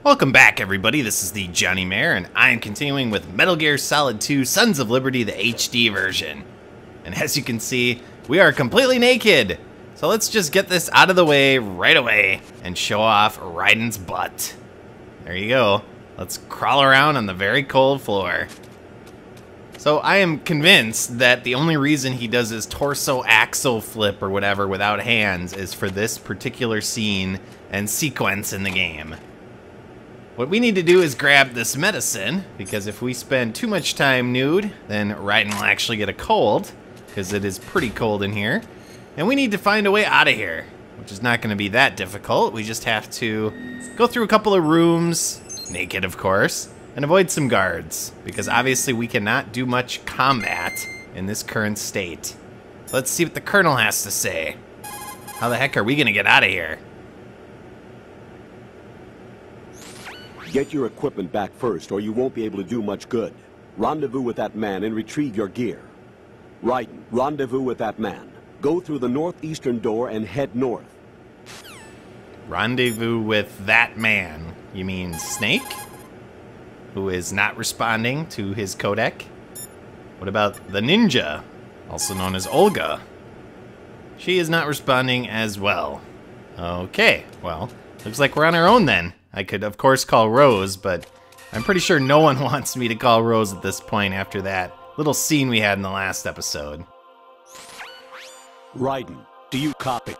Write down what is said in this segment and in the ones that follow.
Welcome back, everybody. This is the thejonnymar, and I am continuing with Metal Gear Solid 2 Sons of Liberty, the HD version. And as you can see, we are completely naked. So let's just get this out of the way right away and show off Raiden's butt. There you go. Let's crawl around on the very cold floor. So I am convinced that the only reason he does his torso axle flip or whatever without hands is for this particular scene and sequence in the game. What we need to do is grab this medicine, because if we spend too much time nude, then Raiden will actually get a cold, because it is pretty cold in here. And we need to find a way out of here, which is not going to be that difficult. We just have to go through a couple of rooms, naked of course, and avoid some guards, because obviously we cannot do much combat in this current state. So let's see what the Colonel has to say. How the heck are we going to get out of here? Get your equipment back first, or you won't be able to do much good. Rendezvous with that man and retrieve your gear. Raiden, rendezvous with that man. Go through the northeastern door and head north. Rendezvous with that man? You mean Snake? Who is not responding to his codec? What about the ninja, also known as Olga? She is not responding as well. Okay, well, looks like we're on our own then. I could, of course, call Rose, but I'm pretty sure no one wants me to call Rose at this point after that little scene we had in the last episode. Raiden, do you copy?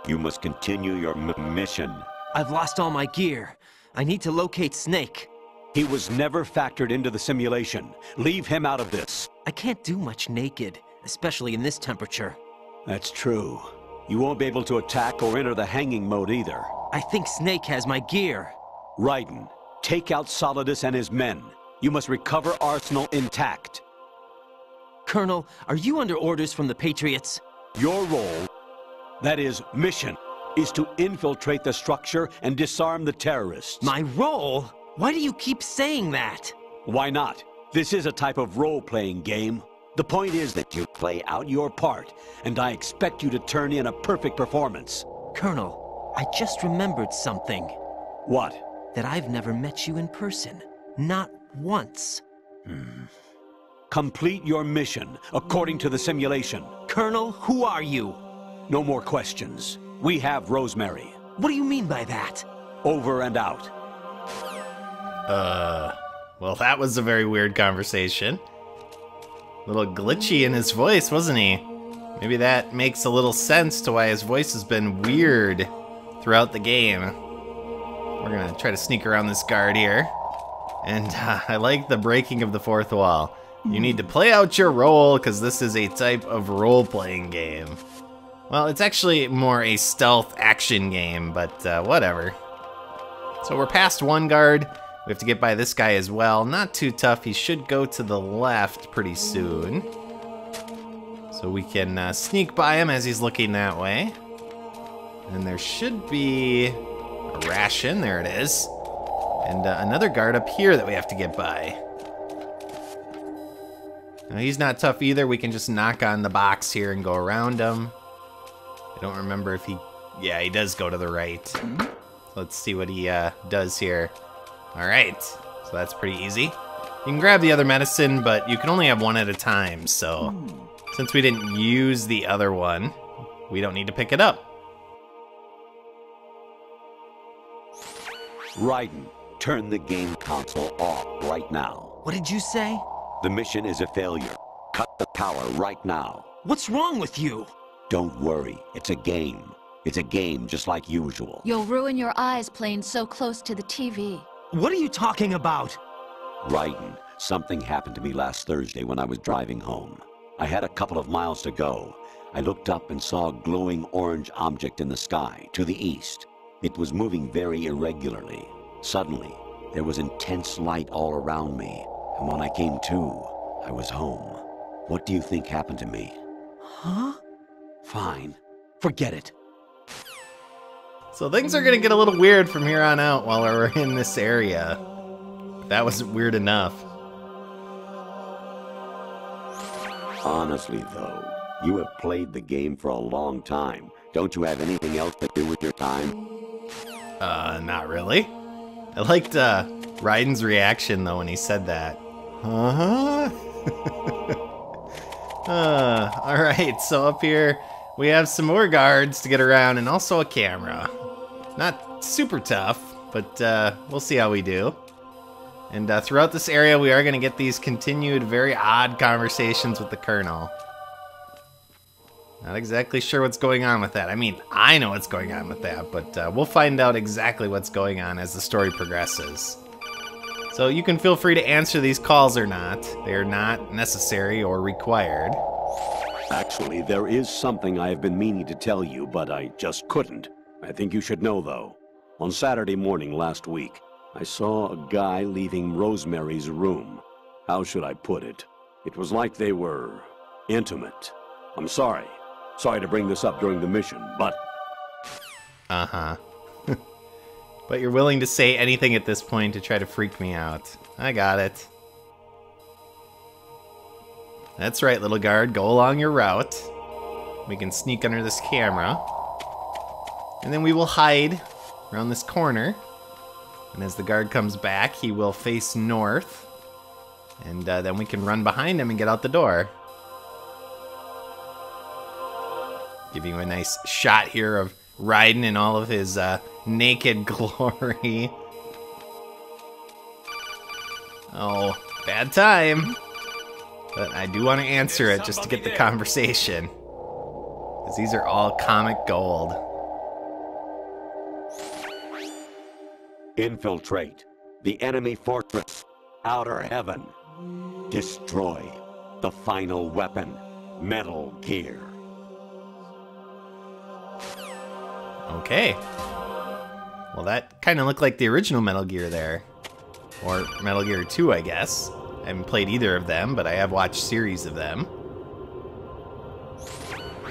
You must continue your mission. I've lost all my gear. I need to locate Snake. He was never factored into the simulation. Leave him out of this. I can't do much naked, especially in this temperature. That's true. You won't be able to attack or enter the hanging mode either. I think Snake has my gear. Raiden, take out Solidus and his men. You must recover Arsenal intact. Colonel, are you under orders from the Patriots? Your role, that is, mission, is to infiltrate the structure and disarm the terrorists. My role? Why do you keep saying that? Why not? This is a type of role-playing game. The point is that you play out your part, and I expect you to turn in a perfect performance. Colonel, I just remembered something. What? That I've never met you in person. Not once. Complete your mission, according to the simulation. Colonel, who are you? No more questions. We have Rosemary. What do you mean by that? Over and out. Well, that was a very weird conversation. A little glitchy in his voice, wasn't he? Maybe that makes a little sense to why his voice has been weird throughout the game. We're gonna try to sneak around this guard here. And I like the breaking of the fourth wall. You need to play out your role, because this is a type of role-playing game. Well, it's actually more a stealth action game, but whatever. So we're past one guard. We have to get by this guy as well. Not too tough. He should go to the left pretty soon. So we can sneak by him as he's looking that way. And there should be a ration. There it is. And another guard up here that we have to get by. Now, he's not tough either. We can just knock on the box here and go around him. I don't remember if he... Yeah, he does go to the right. Let's see what he does here. Alright, so that's pretty easy. You can grab the other medicine, but you can only have one at a time, so... Since we didn't use the other one, we don't need to pick it up. Raiden, turn the game console off right now. What did you say? The mission is a failure. Cut the power right now. What's wrong with you? Don't worry, it's a game. It's a game just like usual. You'll ruin your eyes playing so close to the TV. What are you talking about? Raiden, something happened to me last Thursday when I was driving home. I had a couple of miles to go. I looked up and saw a glowing orange object in the sky, to the east. It was moving very irregularly. Suddenly, there was intense light all around me, and when I came to, I was home. What do you think happened to me? Huh? Fine. Forget it. So things are gonna get a little weird from here on out while we're in this area. That wasn't weird enough. Honestly, though, you have played the game for a long time. Don't you have anything else to do with your time? Not really. I liked, Raiden's reaction, though, when he said that. Huh? Alright, so up here, we have some more guards to get around, and also a camera. Not super tough, but, we'll see how we do. And throughout this area, we are going to get these continued, very odd conversations with the Colonel. Not exactly sure what's going on with that. I mean, I know what's going on with that, but we'll find out exactly what's going on as the story progresses. So you can feel free to answer these calls or not. They are not necessary or required. Actually, there is something I have been meaning to tell you, but I just couldn't. I think you should know, though. On Saturday morning last week, I saw a guy leaving Rosemary's room. How should I put it? It was like they were intimate. I'm sorry. Sorry to bring this up during the mission, but... Uh-huh. But you're willing to say anything at this point to try to freak me out. I got it. That's right, little guard. Go along your route. We can sneak under this camera. And then we will hide around this corner. And as the guard comes back, he will face north. And then we can run behind him and get out the door. Giving you a nice shot here of Raiden in all of his naked glory. Oh, bad time. But I do want to answer it just to get the conversation. Because these are all comic gold. Infiltrate the enemy fortress, Outer Heaven. Destroy the final weapon, Metal Gear. Okay. Well, that kind of looked like the original Metal Gear there. Or Metal Gear 2, I guess. I haven't played either of them, but I have watched series of them.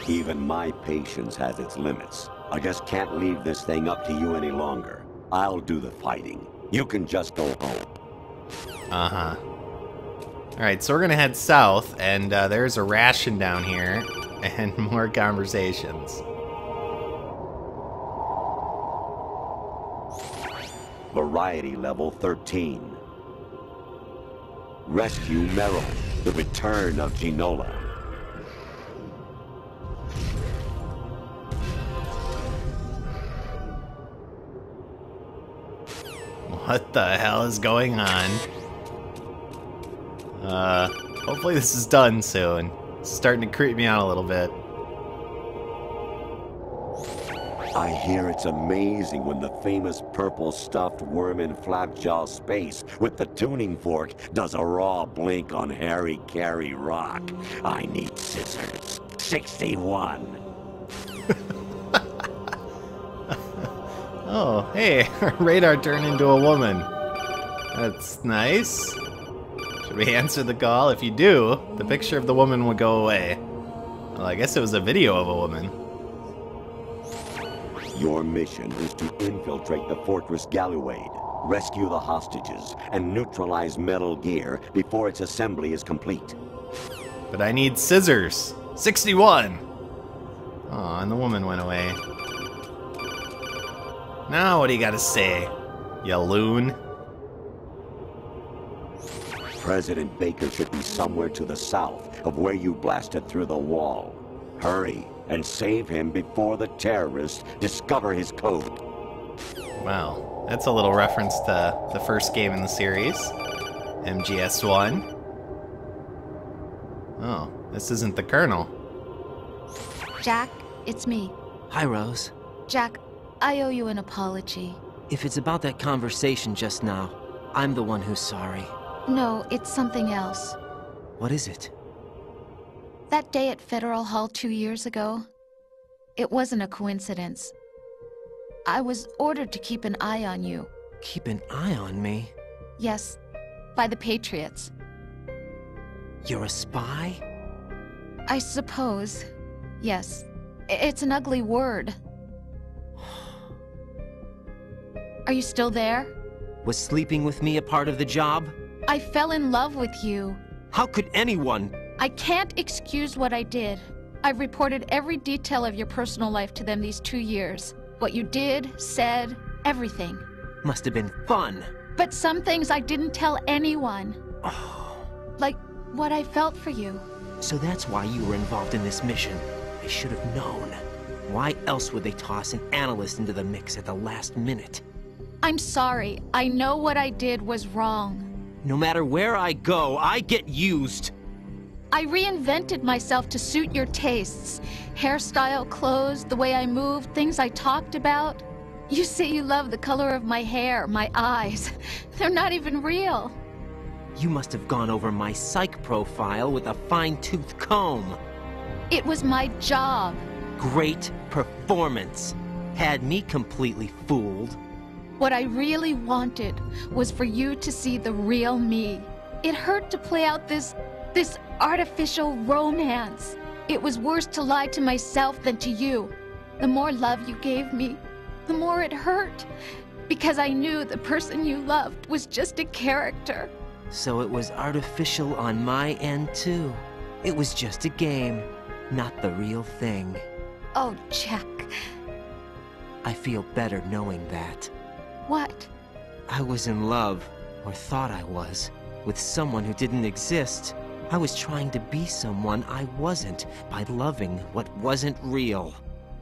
Even my patience has its limits. I just can't leave this thing up to you any longer. I'll do the fighting. You can just go home. Uh-huh. Alright, so we're gonna head south, and there's a ration down here, and more conversations. Variety level 13. Rescue Meryl, the return of Ginola. What the hell is going on? Hopefully this is done soon. It's starting to creep me out a little bit. I hear it's amazing when the famous purple stuffed worm in Flapjaw Space with the tuning fork does a raw blink on Harry Carey Rock. I need scissors. 61. Oh, hey, our radar turned into a woman. That's nice. Should we answer the call? If you do, the picture of the woman will go away. Well, I guess it was a video of a woman. Your mission is to infiltrate the Fortress Galluade, rescue the hostages, and neutralize Metal Gear before its assembly is complete. But I need scissors. 61! Oh, and the woman went away. Now what do you gotta say, you loon? President Baker should be somewhere to the south of where you blasted through the wall. Hurry and save him before the terrorists discover his code. Wow, that's a little reference to the first game in the series, MGS1. Oh, this isn't the Colonel. Jack, it's me. Hi, Rose. Jack, I owe you an apology. If it's about that conversation just now, I'm the one who's sorry. No, it's something else. What is it? That day at Federal Hall 2 years ago, it wasn't a coincidence. I was ordered to keep an eye on you. Keep an eye on me? Yes, by the Patriots. You're a spy? I suppose. Yes. It's an ugly word. Are you still there? Was sleeping with me a part of the job? I fell in love with you. How could anyone? I can't excuse what I did. I've reported every detail of your personal life to them these 2 years. What you did, said, everything. Must have been fun. But some things I didn't tell anyone. Like what I felt for you. So that's why you were involved in this mission. I should have known. Why else would they toss an analyst into the mix at the last minute? I'm sorry. I know what I did was wrong. No matter where I go, I get used. I reinvented myself to suit your tastes. Hairstyle, clothes, the way I moved, things I talked about. You say you love the color of my hair, my eyes. They're not even real. You must have gone over my psych profile with a fine-tooth comb. It was my job. Great performance. Had me completely fooled. What I really wanted was for you to see the real me. It hurt to play out this artificial romance. It was worse to lie to myself than to you. The more love you gave me, the more it hurt. Because I knew the person you loved was just a character. So it was artificial on my end too. It was just a game, not the real thing. Oh, Jack. I feel better knowing that. What? I was in love, or thought I was, with someone who didn't exist. I was trying to be someone I wasn't by loving what wasn't real.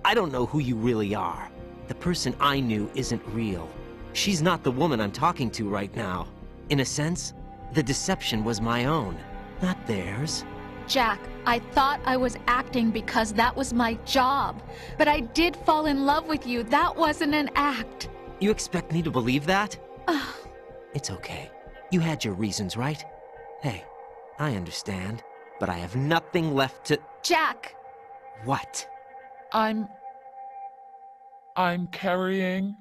I don't know who you really are. The person I knew isn't real. She's not the woman I'm talking to right now. In a sense, the deception was my own, not theirs. Jack, I thought I was acting because that was my job. But I did fall in love with you. That wasn't an act. You expect me to believe that? It's okay. You had your reasons, right? Hey, I understand, but I have nothing left to... Jack! What? I'm carrying...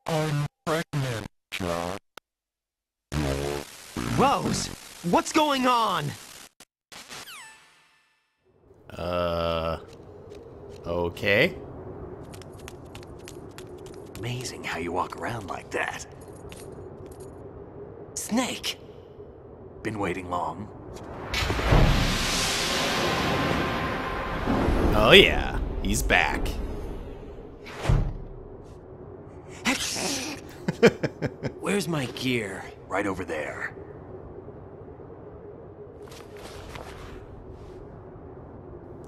I'm pregnant, Jack. Rose! What's going on? Okay. Amazing how you walk around like that. Snake! Been waiting long? Oh yeah, he's back. Where's my gear? Right over there.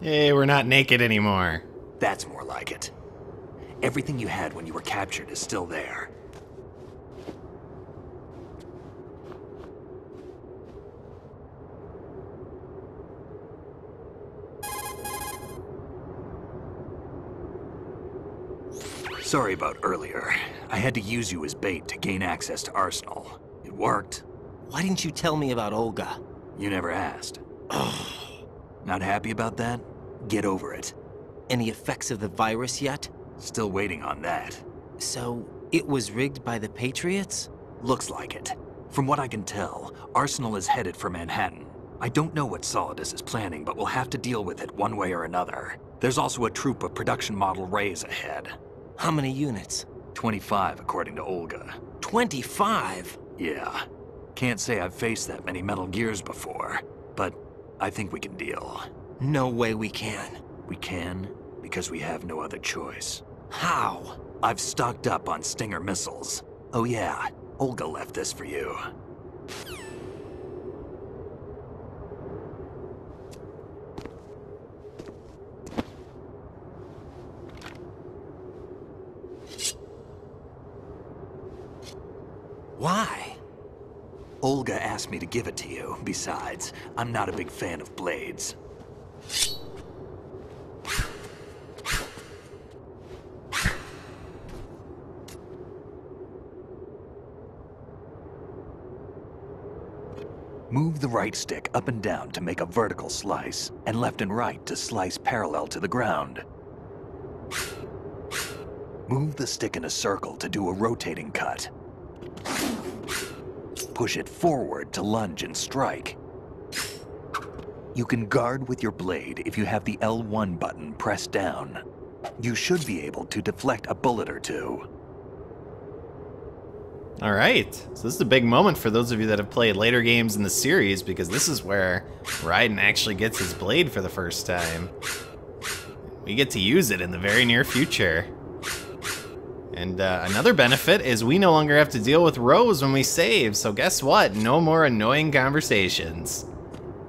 Hey, we're not naked anymore. That's more like it. Everything you had when you were captured is still there. Sorry about earlier. I had to use you as bait to gain access to Arsenal. It worked. Why didn't you tell me about Olga? You never asked. Not happy about that? Get over it. Any effects of the virus yet? Still waiting on that. So, it was rigged by the Patriots? Looks like it. From what I can tell, Arsenal is headed for Manhattan. I don't know what Solidus is planning, but we'll have to deal with it one way or another. There's also a troop of production model Rays ahead. How many units? 25, according to Olga. 25? Yeah. Can't say I've faced that many Metal Gears before, but I think we can deal. No way we can. We can, because we have no other choice. How? I've stocked up on Stinger missiles. Oh yeah, Olga left this for you. Why? Olga asked me to give it to you. Besides, I'm not a big fan of blades. Move the right stick up and down to make a vertical slice, and left and right to slice parallel to the ground. Move the stick in a circle to do a rotating cut. Push it forward to lunge and strike. You can guard with your blade if you have the L1 button pressed down. You should be able to deflect a bullet or two. Alright, so this is a big moment for those of you that have played later games in the series, because this is where Raiden actually gets his blade for the first time. We get to use it in the very near future. And another benefit is we no longer have to deal with Rose when we save, so guess what? No more annoying conversations.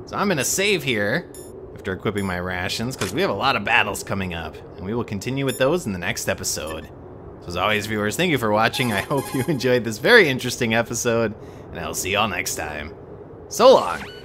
So I'm gonna save here after equipping my rations, because we have a lot of battles coming up, and we will continue with those in the next episode. So as always, viewers, thank you for watching. I hope you enjoyed this very interesting episode, and I'll see y'all next time. So long!